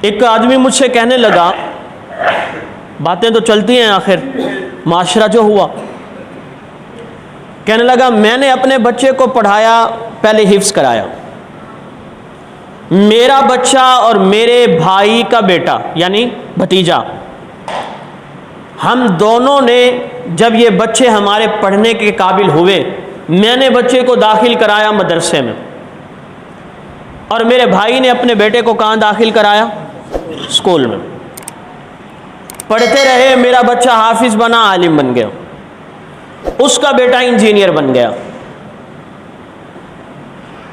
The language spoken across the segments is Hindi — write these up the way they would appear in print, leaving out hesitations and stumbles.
एक आदमी मुझसे कहने लगा, बातें तो चलती हैं आखिर माशरा जो हुआ, कहने लगा मैंने अपने बच्चे को पढ़ाया, पहले हिफ्स कराया। मेरा बच्चा और मेरे भाई का बेटा यानी भतीजा, हम दोनों ने जब ये बच्चे हमारे पढ़ने के काबिल हुए, मैंने बच्चे को दाखिल कराया मदरसे में, और मेरे भाई ने अपने बेटे को कहाँ दाखिल कराया? स्कूल में। पढ़ते रहे, मेरा बच्चा हाफिज बना, आलिम बन गया, उसका बेटा इंजीनियर बन गया।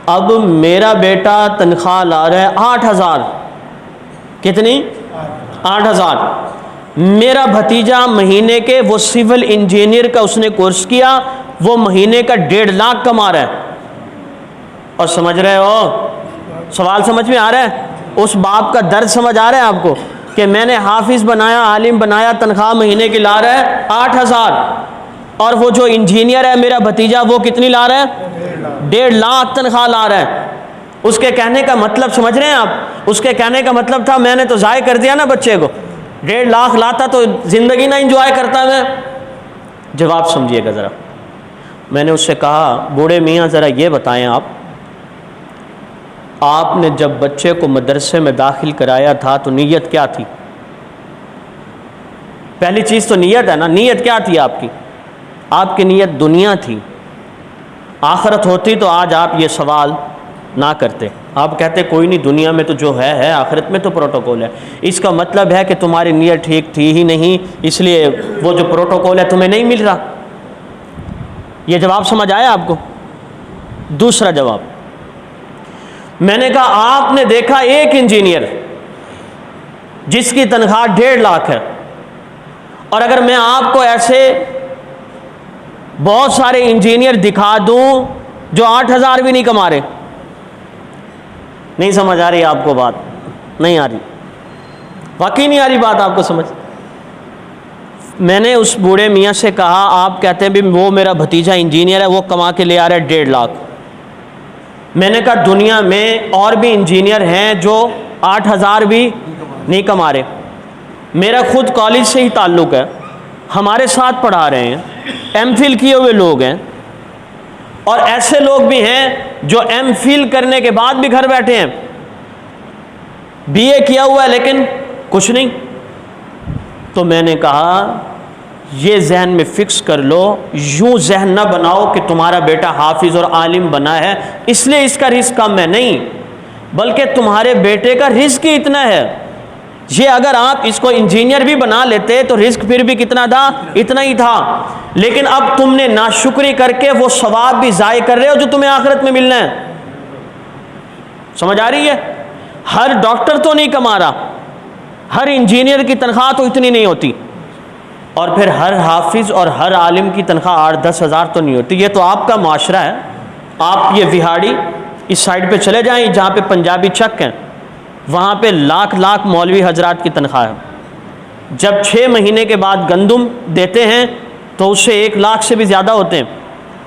अब मेरा बेटा तनख्वाह ला रहा है 8,000। कितनी? 8,000। मेरा भतीजा महीने के, वो सिविल इंजीनियर का उसने कोर्स किया, वो महीने का 1.5 लाख कमा रहा है। और समझ रहे हो, सवाल समझ में आ रहा है? उस बाप का दर्द समझ आ रहा है आपको कि मैंने हाफिज बनाया, आलिम बनाया, तनख्वाह महीने की ला रहा है 8,000, और वो जो इंजीनियर है मेरा भतीजा, वो कितनी ला रहा है? 1.5 लाख तनख्वाह ला रहा है। उसके कहने का मतलब समझ रहे हैं आप? उसके कहने का मतलब था मैंने तो ज़ाय कर दिया ना बच्चे को, 1.5 लाख लाता तो ज़िंदगी ना इंजॉय करता मैं। जवाब समझिएगा ज़रा। मैंने उससे कहा, बूढ़े मियाँ ज़रा ये बताएं आपने जब बच्चे को मदरसे में दाखिल कराया था तो नीयत क्या थी? पहली चीज़ तो नीयत है ना। नीयत क्या थी आपकी? आपकी नीयत दुनिया थी। आखिरत होती तो आज आप ये सवाल ना करते। आप कहते कोई नहीं, दुनिया में तो जो है, आखिरत में तो प्रोटोकॉल है। इसका मतलब है कि तुम्हारी नीयत ठीक थी ही नहीं, इसलिए वो जो प्रोटोकॉल है तुम्हें नहीं मिल रहा। ये जवाब समझ आया आपको? दूसरा जवाब, मैंने कहा आपने देखा एक इंजीनियर जिसकी तनख्वाह 1.5 लाख है, और अगर मैं आपको ऐसे बहुत सारे इंजीनियर दिखा दूं जो 8,000 भी नहीं कमा रहे। नहीं समझ आ रही आपको बात? नहीं आ रही, वाकई नहीं आ रही बात आपको समझ? मैंने उस बूढ़े मियाँ से कहा, आप कहते हैं भी वो मेरा भतीजा इंजीनियर है, वो कमा के ले आ रहा है 1.5 लाख। मैंने कहा दुनिया में और भी इंजीनियर हैं जो 8,000 भी नहीं कमा रहे। मेरा खुद कॉलेज से ही ताल्लुक़ है, हमारे साथ पढ़ा रहे हैं, एमफिल किए हुए लोग हैं, और ऐसे लोग भी हैं जो एमफिल करने के बाद भी घर बैठे हैं, बीए किया हुआ है लेकिन कुछ नहीं। तो मैंने कहा ये जहन में फिक्स कर लो, यूं जहन ना बनाओ कि तुम्हारा बेटा हाफिज और आलिम बना है इसलिए इसका रिस्क कम है, नहीं, बल्कि तुम्हारे बेटे का रिस्क ही इतना है। ये अगर आप इसको इंजीनियर भी बना लेते तो रिस्क फिर भी कितना था? इतना ही था। लेकिन अब तुमने नाशुक्री करके वो सवाब भी ज़ाय कर रहे हो जो तुम्हें आखिरत में मिलना है। समझ आ रही है? हर डॉक्टर तो नहीं कमा रहा, हर इंजीनियर की तनख्वाह तो इतनी नहीं होती, और फिर हर हाफिज और हर आलिम की तनख्वाह 8-10 हज़ार तो नहीं होती। ये तो आपका माशरा है। आप ये विहाड़ी इस साइड पे चले जाएं जहाँ पे पंजाबी चक हैं, वहाँ पे लाख मौलवी हजरात की तनख्वाह है। जब 6 महीने के बाद गंदम देते हैं तो उससे 1 लाख से भी ज़्यादा होते हैं।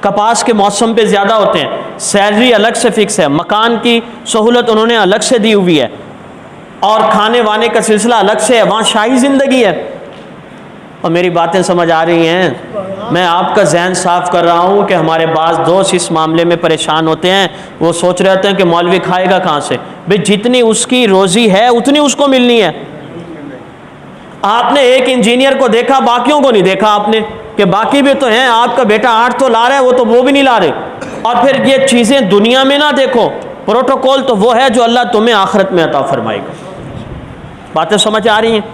कपास के मौसम पे ज़्यादा होते हैं। सैलरी अलग से फिक्स है, मकान की सहूलत उन्होंने अलग से दी हुई है, और खाने वाने का सिलसिला अलग से है। वहाँ शाही ज़िंदगी है। और मेरी बातें समझ आ रही हैं? मैं आपका जहन साफ़ कर रहा हूँ कि हमारे बाज़ दोस्त इस मामले में परेशान होते हैं। वो सोच रहे होते हैं कि मौलवी खाएगा कहाँ से? भाई जितनी उसकी रोज़ी है उतनी उसको मिलनी है। आपने एक इंजीनियर को देखा, बाकियों को नहीं देखा आपने कि बाकी भी तो हैं। आपका बेटा 8 तो ला रहा है, वो भी नहीं ला रहे। और फिर ये चीज़ें दुनिया में ना देखो, प्रोटोकॉल तो वो है जो अल्लाह तुम्हें आखिरत में अता फरमाएगा। बातें समझ आ रही हैं?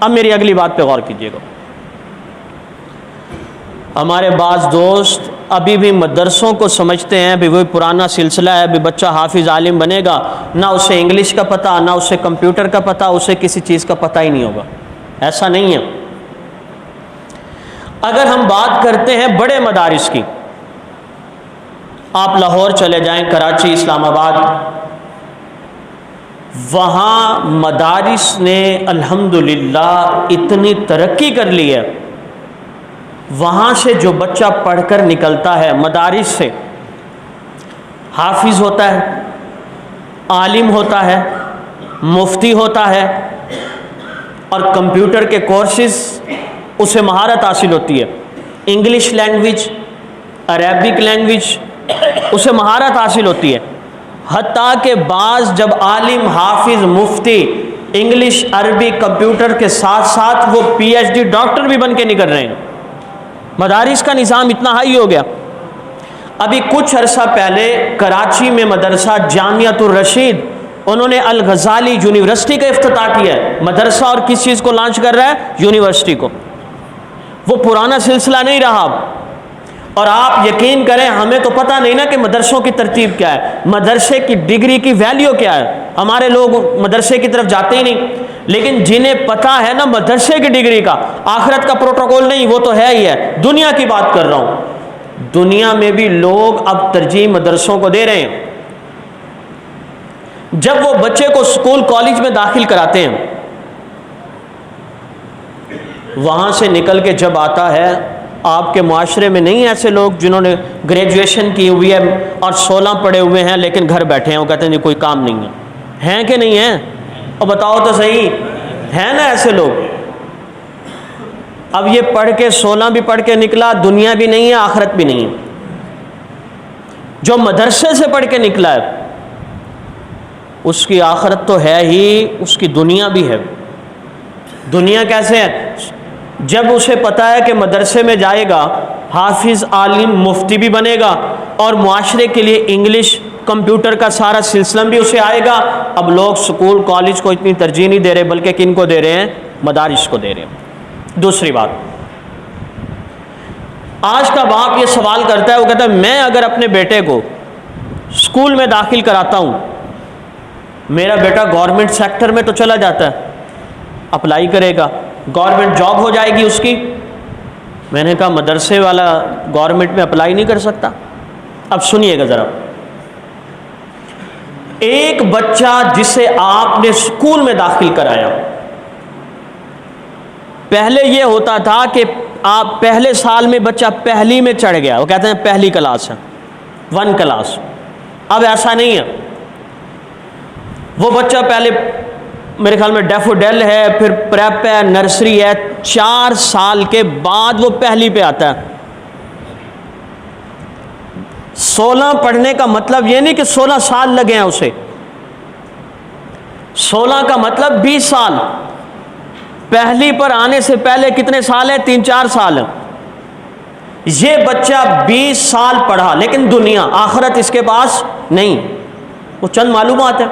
अब मेरी अगली बात पे गौर कीजिएगा। हमारे बाज़ दोस्त अभी भी मदरसों को समझते हैं भी वही पुराना सिलसिला है, भी बच्चा हाफिज़ आलिम बनेगा, ना उसे इंग्लिश का पता, ना उसे कंप्यूटर का पता, उसे किसी चीज़ का पता ही नहीं होगा। ऐसा नहीं है। अगर हम बात करते हैं बड़े मदारिस की, आप लाहौर चले जाएं, कराची, इस्लामाबाद, वहाँ मदारिस ने अल्हम्दुलिल्लाह इतनी तरक्की कर ली है। वहाँ से जो बच्चा पढ़कर निकलता है मदारिस से, हाफिज़ होता है, आलिम होता है, मुफ्ती होता है और कंप्यूटर के कोर्सेज उसे महारत हासिल होती है, इंग्लिश लैंग्वेज, अरेबिक लैंग्वेज उसे महारत हासिल होती है। हत्ता के बाज़ जब आलिम, हाफिज, मुफ्ती इंग्लिश, अरबी, कंप्यूटर के साथ साथ वो PhD डॉक्टर भी बन के निकल रहे हैं। मदारिस का निज़ाम इतना हाई हो गया। अभी कुछ अरसा पहले कराची में मदरसा जामियातुर रशीद, उन्होंने अल गज़ाली यूनिवर्सिटी का इफ्तिताह किया है। मदरसा और किस चीज़ को लॉन्च कर रहा है? यूनिवर्सिटी को। वो पुराना सिलसिला नहीं रहा अब। और आप यकीन करें, हमें तो पता नहीं ना कि मदरसों की तरतीब क्या है, मदरसे की डिग्री की वैल्यू क्या है। हमारे लोग मदरसे की तरफ जाते ही नहीं। लेकिन जिन्हें पता है ना मदरसे की डिग्री का, आखिरत का प्रोटोकॉल नहीं, वो तो है ही है। दुनिया की बात कर रहा हूँ, दुनिया में भी लोग अब तरजीह मदरसों को दे रहे हैं। जब वो बच्चे को स्कूल कॉलेज में दाखिल कराते हैं, वहां से निकल के जब आता है, आपके मुआशरे में नहीं ऐसे लोग जिन्होंने ग्रेजुएशन की हुई है और 16 पढ़े हुए हैं लेकिन घर बैठे हैं, वो कहते हैं जी कोई काम नहीं है? हैं कि नहीं हैं? और बताओ तो सही, है ना ऐसे लोग? अब ये पढ़ के 16 भी पढ़ के निकला, दुनिया भी नहीं है, आखिरत भी नहीं है। जो मदरसे से पढ़ के निकला है उसकी आखिरत तो है ही, उसकी दुनिया भी है। दुनिया कैसे है? जब उसे पता है कि मदरसे में जाएगा, हाफिज, आलिम, मुफ्ती भी बनेगा और मुआशरे के लिए इंग्लिश, कंप्यूटर का सारा सिलसिला भी उसे आएगा। अब लोग स्कूल कॉलेज को इतनी तरजीह नहीं दे रहे, बल्कि किन को दे रहे हैं? मदारिस को दे रहे हैं। दूसरी बात, आज का बाप ये सवाल करता है, वो कहता है मैं अगर अपने बेटे को स्कूल में दाखिल कराता हूँ, मेरा बेटा गवर्नमेंट सेक्टर में तो चला जाता है, अप्लाई करेगा, गवर्नमेंट जॉब हो जाएगी उसकी। मैंने कहा मदरसे वाला गवर्नमेंट में अप्लाई नहीं कर सकता। अब सुनिएगा ज़रा, एक बच्चा जिसे आपने स्कूल में दाखिल कराया, पहले यह होता था कि आप पहले साल में बच्चा पहली में चढ़ गया, वो कहते हैं पहली क्लास है, 1 क्लास। अब ऐसा नहीं है। वो बच्चा पहले मेरे ख्याल में डैफोडेल है, फिर प्रेप है, नर्सरी है, 4 साल के बाद वो पहली पे आता है। 16 पढ़ने का मतलब ये नहीं कि 16 साल लगे हैं उसे, 16 का मतलब 20 साल। पहली पर आने से पहले कितने साल है? 3-4 साल है। ये बच्चा 20 साल पढ़ा, लेकिन दुनिया, आखिरत इसके पास नहीं, वो चंद मालूमात है।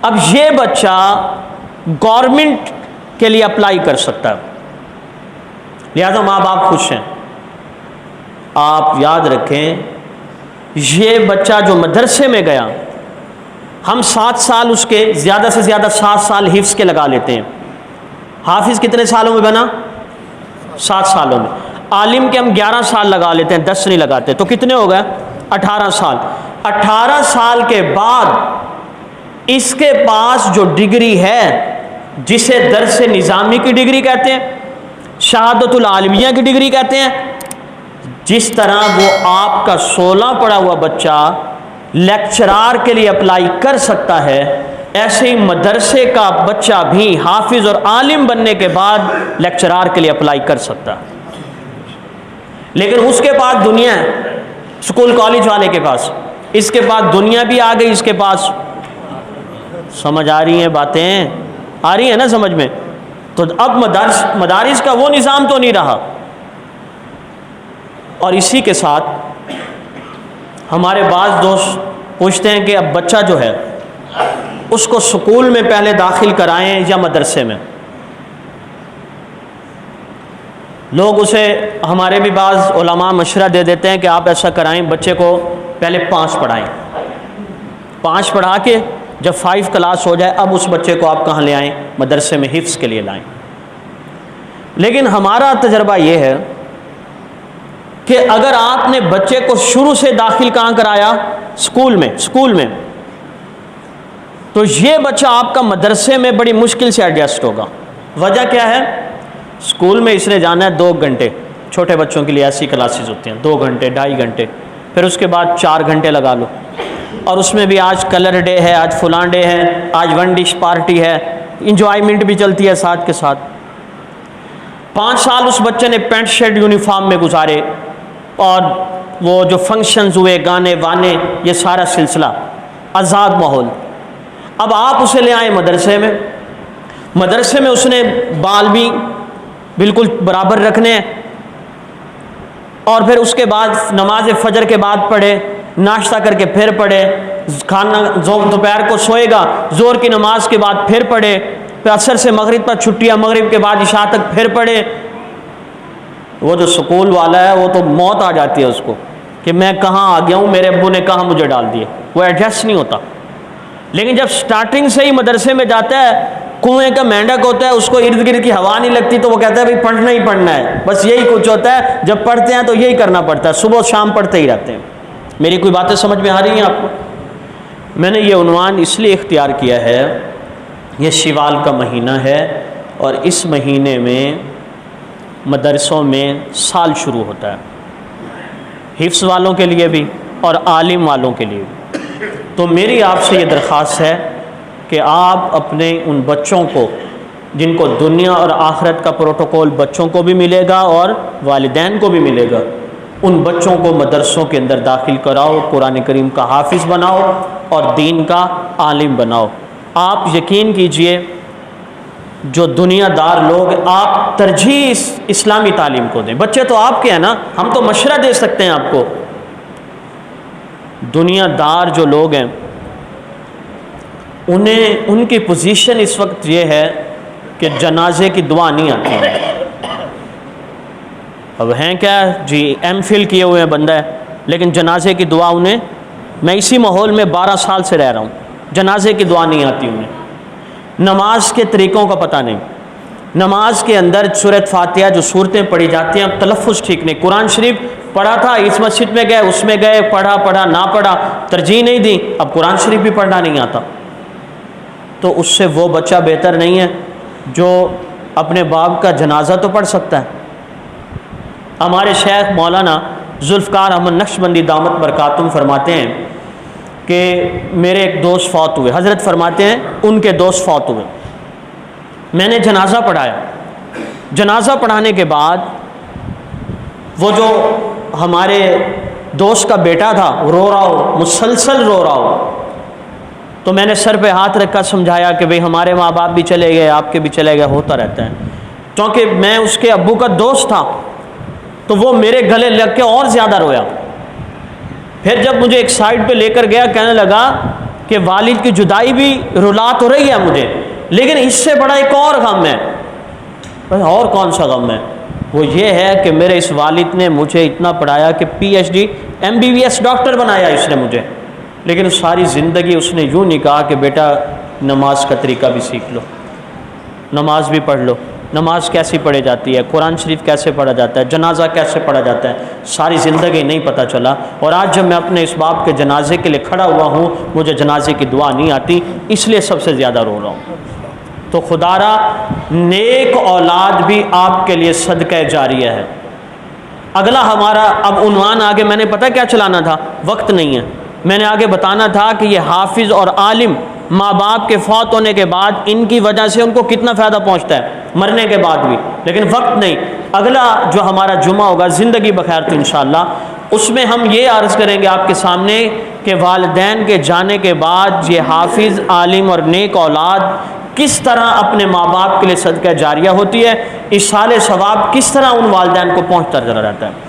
अब ये बच्चा गवर्नमेंट के लिए अप्लाई कर सकता है, लिहाजा माँ बाप खुश हैं। आप याद रखें, ये बच्चा जो मदरसे में गया, हम 7 साल उसके, ज़्यादा से ज़्यादा 7 साल हिफ्ज़ के लगा लेते हैं। हाफिज़ कितने सालों में बना? 7 सालों में। आलिम के हम 11 साल लगा लेते हैं, 10 नहीं लगाते, तो कितने हो गए? 18 साल। 18 साल के बाद इसके पास जो डिग्री है, जिसे दर्स निज़ामी की डिग्री कहते हैं, शहादतुल आलमिया की डिग्री कहते हैं, जिस तरह वो आपका 16 पढ़ा हुआ बच्चा लेक्चरार के लिए अप्लाई कर सकता है, ऐसे ही मदरसे का बच्चा भी हाफिज और आलिम बनने के बाद लेक्चरार के लिए अप्लाई कर सकता है। लेकिन उसके पास दुनिया है, स्कूल कॉलेज वाले के पास, इसके पास दुनिया भी आ गई इसके पास। समझ आ रही हैं बातें? आ रही है ना समझ में? तो अब मदारिस का वो निज़ाम तो नहीं रहा। और इसी के साथ हमारे बाज़ दोस्त पूछते हैं कि अब बच्चा जो है उसको स्कूल में पहले दाखिल कराएं या मदरसे में। लोग उसे, हमारे भी बाज़ उलमा मशवरा दे देते हैं कि आप ऐसा कराएं, बच्चे को पहले 5 पढ़ाएं, 5 पढ़ा के जब 5 क्लास हो जाए, अब उस बच्चे को आप कहाँ ले आएँ? मदरसे में हिफ्ज़ के लिए लाएं। लेकिन हमारा तजर्बा ये है कि अगर आपने बच्चे को शुरू से दाखिल कहाँ कराया? स्कूल में, तो ये बच्चा आपका मदरसे में बड़ी मुश्किल से एडजस्ट होगा। वजह क्या है? स्कूल में इसने जाना है 2 घंटे, छोटे बच्चों के लिए ऐसी क्लासेस होती हैं, 2 घंटे, 2.5 घंटे, फिर उसके बाद 4 घंटे लगा लो, और उसमें भी आज कलर डे है, आज फलां डे है, आज वन डिश पार्टी है, इंजॉयमेंट भी चलती है साथ के साथ। 5 साल उस बच्चे ने पैंट शर्ट यूनिफॉर्म में गुजारे और वो जो फंक्शंस हुए, गाने वाने, ये सारा सिलसिला, आज़ाद माहौल। अब आप उसे ले आए मदरसे में, मदरसे में उसने बाल भी बिल्कुल बराबर रखने हैं और फिर उसके बाद नमाज फजर के बाद पढ़े, नाश्ता करके फिर पढ़े, खाना दोपहर को सोएगा, जोर की नमाज के बाद फिर पढ़े, फिर असर से मगरिब तक छुट्टियाँ, मगरिब के बाद इशा तक फिर पढ़े। वो जो स्कूल वाला है वो तो मौत आ जाती है उसको कि मैं कहाँ आ गया हूँ, मेरे अब्बू ने कहाँ मुझे डाल दिया, वो एडजस्ट नहीं होता। लेकिन जब स्टार्टिंग से ही मदरसे में जाता है, कुएं का मेंढक होता है, उसको इर्द गिर्द की हवा नहीं लगती, तो वो कहता है भाई पढ़ना ही पढ़ना है, बस यही कुछ होता है। जब पढ़ते हैं तो यही करना पड़ता है, सुबह शाम पढ़ते ही रहते हैं। मेरी कोई बातें समझ में आ रही हैं आपको? मैंने ये उन्वान इसलिए इख्तियार किया है, ये शवाल का महीना है और इस महीने में मदरसों में साल शुरू होता है, हिफ्ज़ वालों के लिए भी और आलिम वालों के लिए भी। तो मेरी आपसे ये दरख्वास्त है कि आप अपने उन बच्चों को, जिनको दुनिया और आखिरत का प्रोटोकॉल बच्चों को भी मिलेगा और वालिदैन को भी मिलेगा, उन बच्चों को मदरसों के अंदर दाखिल कराओ, कुरान करीम का हाफिज़ बनाओ और दीन का आलिम बनाओ। आप यकीन कीजिए, जो दुनियादार लोग, आप तरजीह इस्लामी तालीम को दें। बच्चे तो आपके हैं ना, हम तो मशवरा दे सकते हैं आपको। दुनियादार जो लोग हैं, उन्हें, उनकी पोजीशन इस वक्त ये है कि जनाजे की दुआ नहीं आती है। अब हैं क्या जी, एमफिल किए हुए हैं बंदा है, लेकिन जनाजे की दुआ उन्हें, मैं इसी माहौल में 12 साल से रह रहा हूँ, जनाजे की दुआ नहीं आती उन्हें। नमाज के तरीक़ों का पता नहीं, नमाज के अंदर सूरत फातिहा जो सूरतें पढ़ी जाती हैं, तलफ़ुज़ ठीक नहीं। कुरान शरीफ पढ़ा था, इस मस्जिद में गए, उसमें गए, पढ़ा ना पढ़ा, तरजीह नहीं दी, अब कुरान शरीफ भी पढ़ना नहीं आता। तो उससे वो बच्चा बेहतर नहीं है जो अपने बाप का जनाजा तो पढ़ सकता है। हमारे शेख मौलाना जुल्फ़कार अहमद नक्शबंदी दामत बरकातुम फरमाते हैं कि मेरे एक दोस्त फौत हुए, हज़रत फरमाते हैं उनके दोस्त फौत हुए, मैंने जनाजा पढ़ाया। जनाजा पढ़ाने के बाद वो जो हमारे दोस्त का बेटा था रो रहा हो, मुसलसल रो रहा हो, तो मैंने सर पे हाथ रखकर समझाया कि भाई हमारे माँ बाप भी चले गए, आपके भी चले गए, होता रहता है। क्योंकि मैं उसके अब्बू का दोस्त था, तो वो मेरे गले लग के और ज़्यादा रोया। फिर जब मुझे एक साइड पे लेकर गया, कहने लगा कि वालिद की जुदाई भी रुला तो रही है मुझे, लेकिन इससे बड़ा एक और गम है। और कौन सा गम है? वो ये है कि मेरे इस वालिद ने मुझे इतना पढ़ाया कि PhD MBBS डॉक्टर बनाया इसने मुझे, लेकिन सारी ज़िंदगी उसने यूँ नहीं कहा कि बेटा नमाज का तरीका भी सीख लो, नमाज भी पढ़ लो, नमाज कैसी पढ़ी जाती है, कुरान शरीफ कैसे पढ़ा जाता है, जनाजा कैसे पढ़ा जाता है, सारी ज़िंदगी नहीं पता चला। और आज जब मैं अपने इस बाप के जनाजे के लिए खड़ा हुआ हूँ, मुझे जनाजे की दुआ नहीं आती, इसलिए सबसे ज़्यादा रो रहा हूँ। तो खुदारा नेक औलाद भी आपके लिए सदका जारिया है। अगला हमारा अब उन्वान आगे मैंने पता क्या चलाना था, वक्त नहीं है, मैंने आगे बताना था कि ये हाफिज़ और आलिम माँ बाप के फौत होने के बाद इनकी वजह से उनको कितना फ़ायदा पहुँचता है मरने के बाद भी, लेकिन वक्त नहीं। अगला जो हमारा जुमा होगा ज़िंदगी बखैर तो इंशाअल्लाह, उसमें हम ये अर्ज़ करेंगे आपके सामने कि वालिदैन के जाने के बाद ये हाफिज़, आलिम और नेक औलाद किस तरह अपने माँ बाप के लिए सदका जारिया होती है, इस साले सवाब किस तरह उन वालिदैन को पहुँचता रहता है।